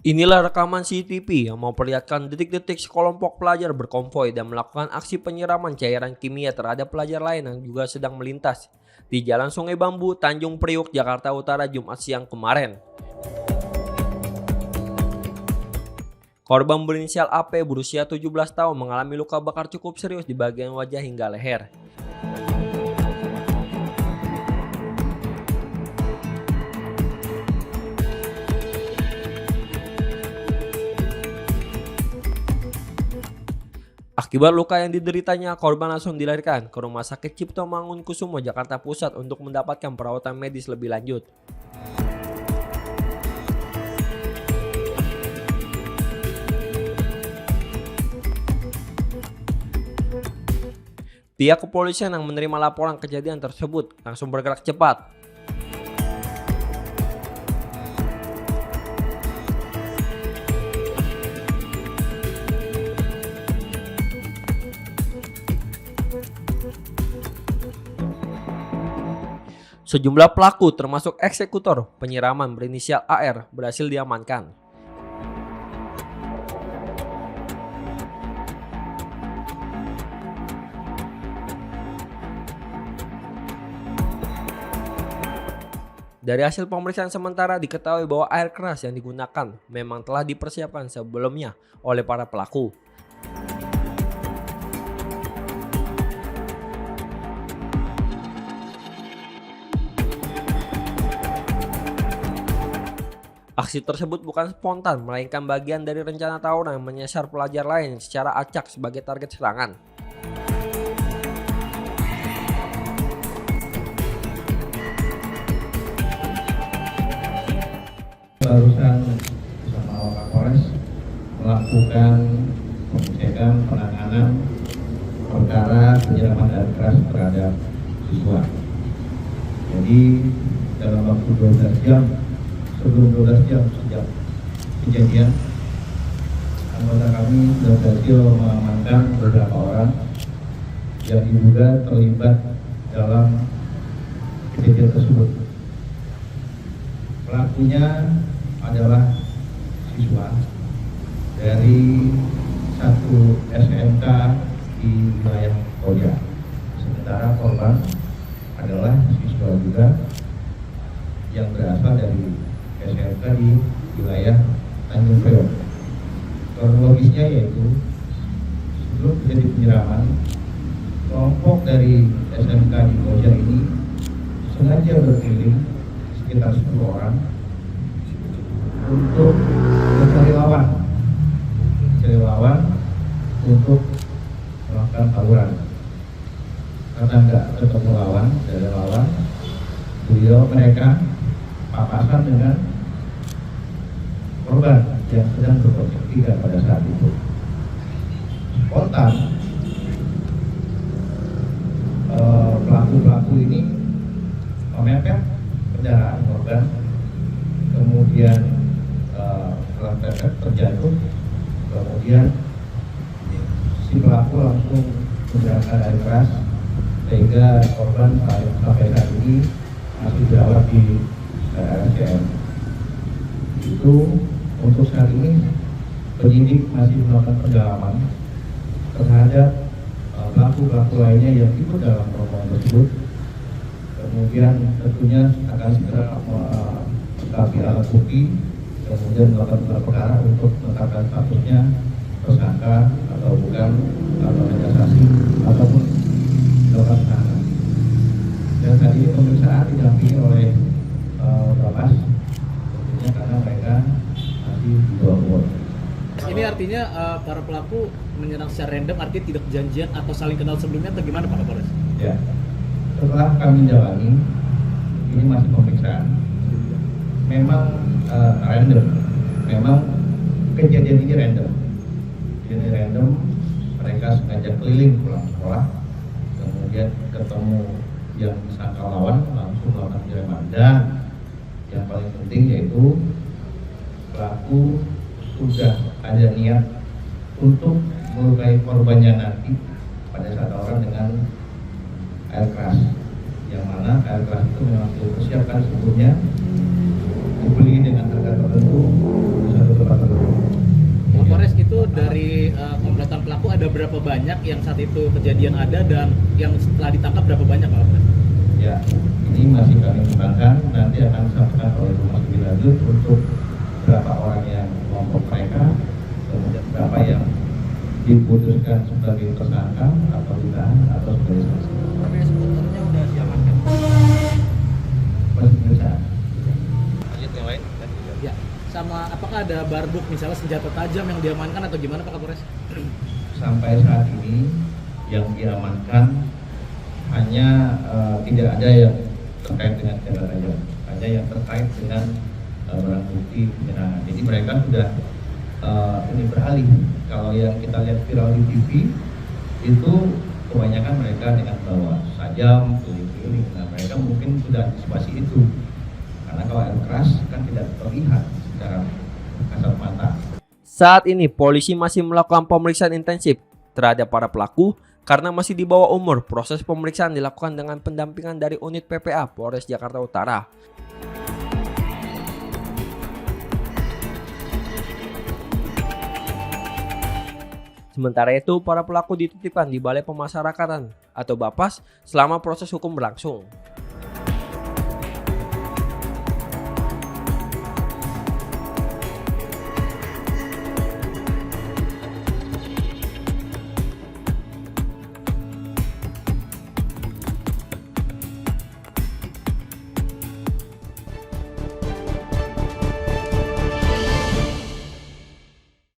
Inilah rekaman CCTV yang memperlihatkan detik-detik sekelompok pelajar berkonvoi dan melakukan aksi penyiraman cairan kimia terhadap pelajar lain yang juga sedang melintas di Jalan Sungai Bambu, Tanjung Priuk, Jakarta Utara, Jumat siang kemarin. Korban berinisial AP berusia 17 tahun mengalami luka bakar cukup serius di bagian wajah hingga leher. Akibat luka yang dideritanya, korban langsung dilarikan ke Rumah Sakit Cipto Mangunkusumo, Jakarta Pusat untuk mendapatkan perawatan medis lebih lanjut. Pihak kepolisian yang menerima laporan kejadian tersebut langsung bergerak cepat. Sejumlah pelaku termasuk eksekutor penyiraman berinisial AR berhasil diamankan. Dari hasil pemeriksaan sementara diketahui bahwa air keras yang digunakan memang telah dipersiapkan sebelumnya oleh para pelaku. Aksi tersebut bukan spontan, melainkan bagian dari rencana tahunan yang menyasar pelajar lain secara acak sebagai target serangan. Barusan bersama Kapolres melakukan pengecekan penanganan perkara penyiraman air keras terhadap siswa. Jadi dalam waktu 12 jam sebelum 12 jam sejak kejadian, anggota kami berhasil mengamankan beberapa orang yang diduga terlibat dalam kejadian tersebut. Pelakunya adalah siswa dari satu SMK di wilayah Koja. Sementara korban adalah siswa juga yang berasal dari SMK di wilayah Tanjung Priok. Kronologisnya yaitu sebelum terjadi penyiraman, kelompok dari SMK di Koja ini sengaja berkeliling sekitar 10 orang untuk mencari lawan untuk melakukan tawuran. Karena nggak ketemu lawan, mereka papasan dengan korban yang sedang berproses 3 pada saat itu. Spontan pelaku ini memepet kendaraan korban, kemudian setelah pepet terjatuh, kemudian si pelaku langsung menggunakan air keras sehingga korban sampai saat ini masih dirawat di RSCM. Itu untuk saat ini penyidik masih melakukan pendalaman terhadap pelaku-pelaku lainnya yang ikut dalam rombongan tersebut. Kemudian tentunya akan segera melengkapi alat bukti, kemudian melakukan gelar perkara untuk menetapkan statusnya tersangka atau bukan, atau organisasi ataupun melakukan penahanan. Dan saat ini pemeriksaan didampingi oleh Bapas, tentunya karena mereka masih di bawah umur. Ini artinya para pelaku menyerang secara random, artinya tidak janjian atau saling kenal sebelumnya atau gimana Pak Kapolres? Ya, setelah kami jalani, ini masih pemeriksaan. Memang random, memang kejadian ini random. Jadi random, mereka sengaja keliling pulang sekolah, kemudian ketemu yang disangka lawan, langsung melakukan penyiraman. Dan yang paling penting yaitu pelaku sudah ada niat untuk melukai korbannya nanti pada saat orang dengan air keras, yang mana air keras itu memang dipersiapkan sebelumnya, dibeli dengan harga tertentu di satu tempat dari komplotan pelaku ada berapa banyak yang saat itu kejadian ada dan yang setelah ditangkap berapa banyak Pak Kapolres? Ya, ini masih kami kembangkan, nanti akan disampaikan oleh rumah lebih lanjut untuk berapa orang yang kelompok mereka, kemudian berapa yang diputuskan sebagai tersangka atau ditahan atau sebagai saksi. Tapi skuternya udah diamankan. Masih pemeriksaan. Lanjut yang lain. Ya, sama apakah ada barbuk misalnya senjata tajam yang diamankan atau gimana Pak Kapolres? Sampai saat ini yang diamankan hanya tidak ada yang terkait dengan senjata tajam, hanya yang terkait dengan barang bukti penyerangan. Jadi mereka sudah ini beralih. Kalau yang kita lihat viral di TV itu kebanyakan mereka dengan bawa sajam, keliling-keliling. Nah mereka mungkin sudah antisipasi itu, karena kalau air keras kan tidak terlihat secara kasat mata. Saat ini polisi masih melakukan pemeriksaan intensif terhadap para pelaku karena masih di bawah umur. Proses pemeriksaan dilakukan dengan pendampingan dari unit PPA Polres Jakarta Utara. Sementara itu, para pelaku dititipkan di Balai Pemasyarakatan atau Bapas selama proses hukum berlangsung.